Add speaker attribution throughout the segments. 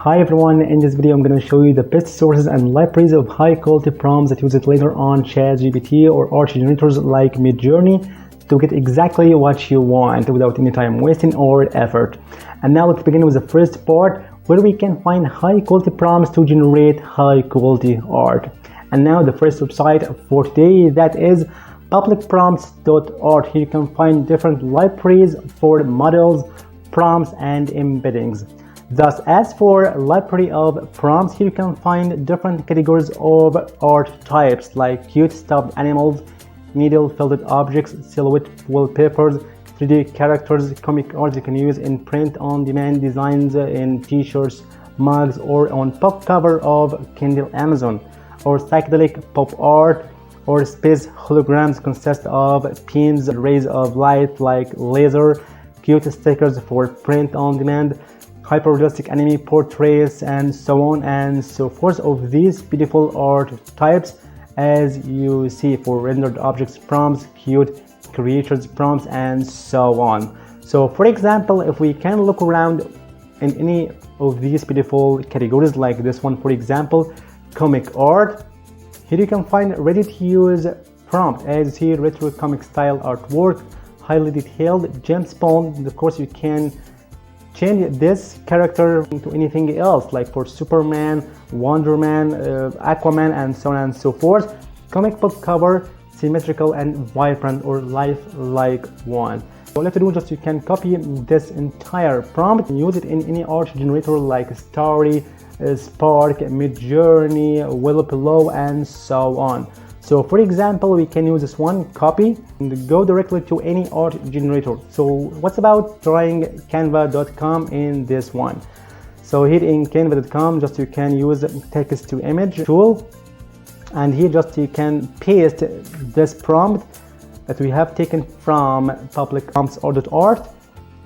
Speaker 1: Hi everyone, in this video I'm going to show you the best sources and libraries of high quality prompts that use it later on ChatGPT or art generators like Midjourney to get exactly what you want without any time wasting or effort. And now let's begin with the first part where we can find high quality prompts to generate high quality art. And now the first website for today, that is publicprompts.art. Here you can find different libraries for models, prompts and embeddings. Thus, as for library of prompts, here you can find different categories of art types like cute stuffed animals, needle felted objects, silhouette wallpapers, 3D characters, comic art you can use in print-on-demand designs in t-shirts, mugs, or on pop cover of Kindle Amazon, or psychedelic pop art, or space holograms consist of pins, rays of light like laser, cute stickers for print-on-demand, hyper-realistic anime portraits, and so on and so forth of these beautiful art types, as you see, for rendered objects prompts, cute creatures prompts, and so on. So for example, if we can look around in any of these beautiful categories like this one, for example, comic art, here you can find ready to use prompt as you see, retro comic style artwork, highly detailed gemstone. Of course you can change this character into anything else, like for Superman, Wonder Man, Aquaman, and so on and so forth. Comic book cover, symmetrical and vibrant or lifelike one. So all you have to do is just you can copy this entire prompt and use it in any art generator like Starry, Spark, Midjourney, Willow Pillow, and so on. So for example, we can use this one, copy, and go directly to any art generator. So what's about trying canva.com in this one? So here in canva.com, just you can use text to image tool, and here just you can paste this prompt that we have taken from publicprompts.art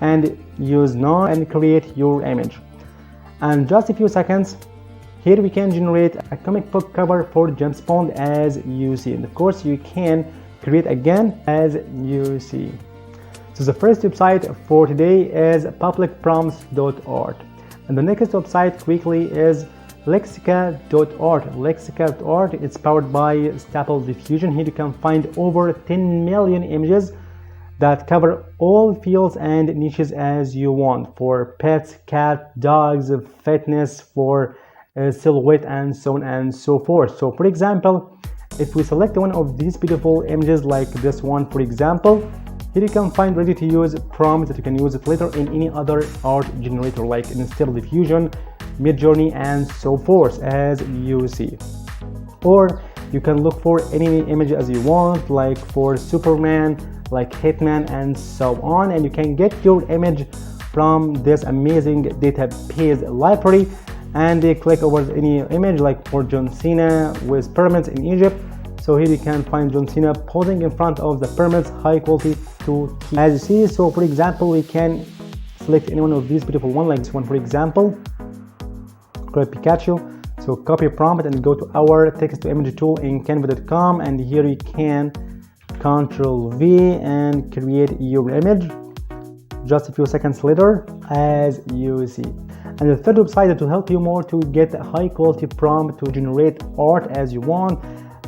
Speaker 1: and use now and create your image. And just a few seconds, here we can generate a comic book cover for gemstone as you see. And of course you can create again as you see. So the first website for today is publicprompts.art. And the next website quickly is lexica.art. Lexica.art is powered by Stable Diffusion. Here you can find over 10 million images that cover all fields and niches as you want, for pets, cats, dogs, fitness, for silhouette, and so on and so forth. So for example, if we select one of these beautiful images like this one, for example, here you can find ready to use prompts that you can use it later in any other art generator like in Stable Diffusion, Midjourney, and so forth as you see. Or you can look for any image as you want, like for Superman, like Hitman, and so on, and you can get your image from this amazing database library and click over any image like for John Cena with pyramids in Egypt. So here you can find John Cena posing in front of the pyramids, high quality to as you see. So for example, we can select any one of these beautiful one like this one, for example, grab Pikachu. So copy prompt and go to our text to image tool in canva.com, and here you can Ctrl V and create your image just a few seconds later as you see. And the third website that will help you more to get a high quality prompt to generate art as you want,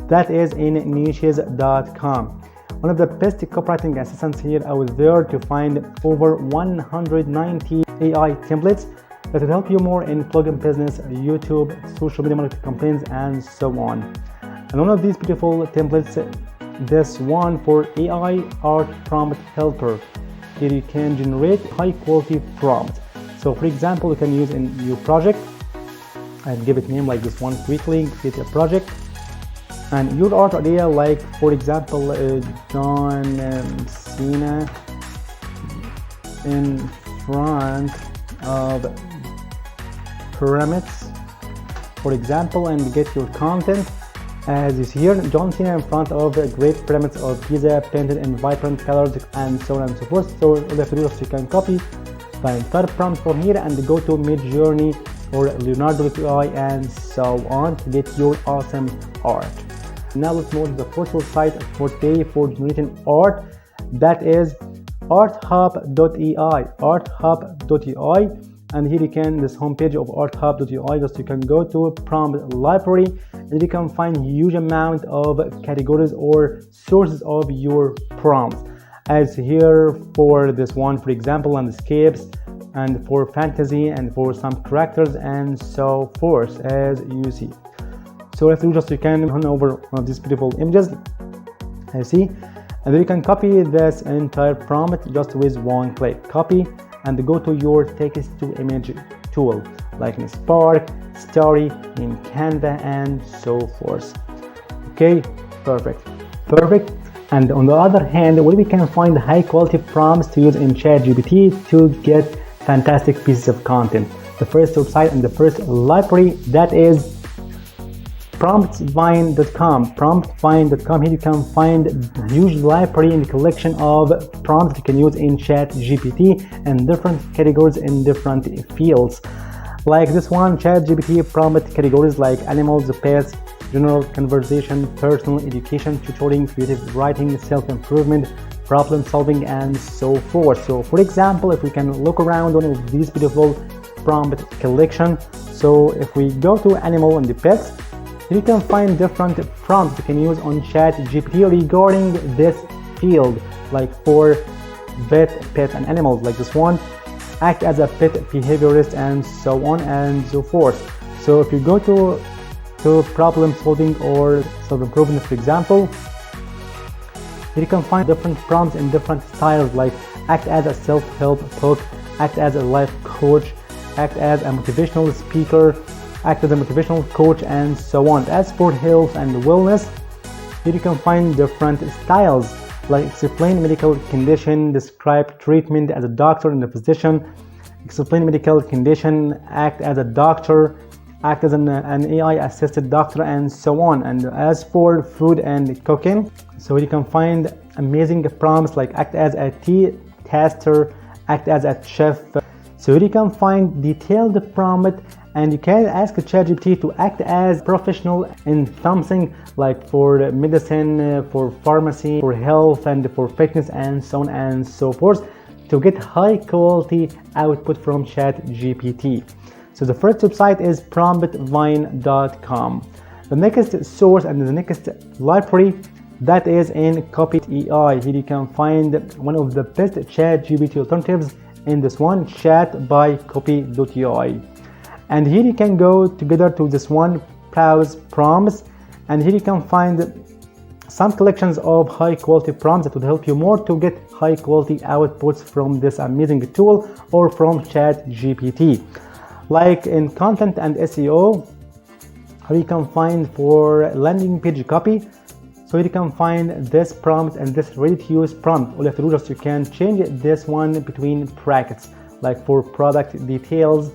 Speaker 1: that is in niches.com. One of the best copywriting assistants here out there to find over 190 AI templates that will help you more in plugin business, YouTube, social media marketing campaigns, and so on. And one of these beautiful templates, this one for AI art prompt helper. Here you can generate high quality prompts. So for example, you can use in your project and give it name like this one, quickly create a project and your art idea, like for example John Cena in front of pyramids, for example, and get your content as is here, John Cena in front of the great pyramids of Giza painted in vibrant colors, and so on and so forth. So all you have to do is you can copy the entire prompt from here and go to Midjourney or Leonardo AI and so on to get your awesome art. Now let's move to the fourth website for today for generating art, that is arthub.ai. arthub.ai And here you can, this homepage of arthub.ui, just you can go to prompt library and you can find huge amount of categories or sources of your prompts. As here for this one, for example, landscapes, and for fantasy, and for some characters, and so forth, as you see. So if you just you can run over one of these beautiful images, you see, and then you can copy this entire prompt just with one click. Copy and go to your text to image tool like in Spark, Story, in Canva, and so forth. Okay, perfect. And on the other hand, we can find high quality prompts to use in ChatGPT to get fantastic pieces of content. The first website and the first library, that is promptvine.com. Promptvine.com. Here you can find a huge library and collection of prompts you can use in ChatGPT and different categories in different fields. Like this one, ChatGPT prompt categories like animals, pets, general conversation, personal education, tutoring, creative writing, self-improvement, problem solving, and so forth. So for example, if we can look around one of these beautiful prompt collection, so if we go to animal and the pets, you can find different prompts you can use on ChatGPT regarding this field, like for vet, pet, and animals, like this one, act as a pet behaviorist, and so on and so forth. So if you go to problem solving or self-improvement, for example, you can find different prompts in different styles, like act as a self-help book, act as a life coach, act as a motivational speaker, act as a motivational coach, and so on. As for health and wellness, here you can find different styles, like explain medical condition, describe treatment as a doctor and a physician, explain medical condition, act as a doctor, act as an AI assisted doctor, and so on. And as for food and cooking, so you can find amazing prompts like act as a tea taster, act as a chef. So you can find detailed prompt, and you can ask ChatGPT to act as professional in something like for medicine, for pharmacy, for health, and for fitness, and so on and so forth, to get high quality output from ChatGPT. So the first website is promptvine.com. The next source and the next library, that is in Copy.ai. Here you can find one of the best ChatGPT alternatives in this one, Chat by Copy.ai. And here you can go together to this one, Browse Prompts, and here you can find some collections of high quality prompts that would help you more to get high quality outputs from this amazing tool or from ChatGPT. Like in content and SEO, how you can find for landing page copy. So you can find this prompt and this ready to use prompt. All you have to do is you can change this one between brackets, like for product details,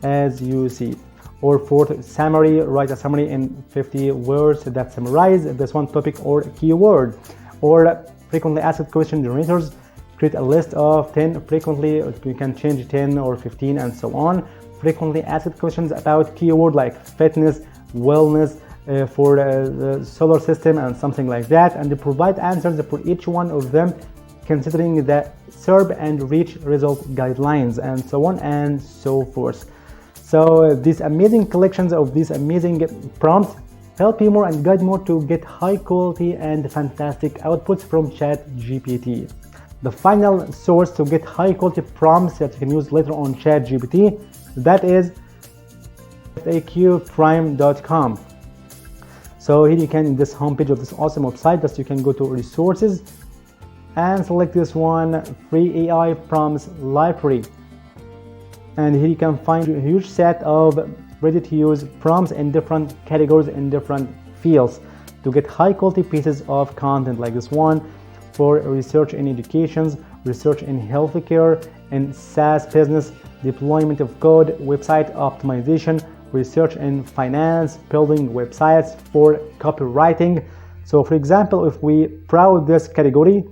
Speaker 1: as you see, or for summary, write a summary in 50 words that summarize this one topic or keyword, or frequently asked question generators, create a list of 10 frequently, you can change 10 or 15 and so on. Frequently asked questions about keyword like fitness, wellness, for the solar system and something like that, and they provide answers for each one of them considering the SERP and reach result guidelines, and so on and so forth. So these amazing collections of these amazing prompts help you more and guide more to get high quality and fantastic outputs from ChatGPT. The final source to get high quality prompts that you can use later on ChatGPT, that is faqprime.com. So here you can, in this homepage of this awesome website, just you can go to resources and select this one, free AI prompts library. And here you can find a huge set of ready to use prompts in different categories in different fields to get high quality pieces of content, like this one for research in education, research in healthcare, in SaaS business, deployment of code, website optimization, research in finance, building websites, for copywriting. So for example, if we browse this category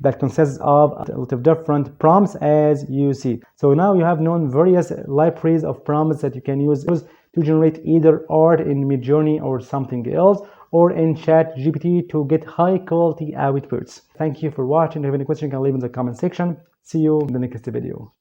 Speaker 1: that consists of a lot of different prompts, as you see. So now you have known various libraries of prompts that you can use to generate either art in Midjourney or something else, or in ChatGPT to get high quality outputs. Thank you for watching. If you have any questions, you can leave in the comment section. See you in the next video.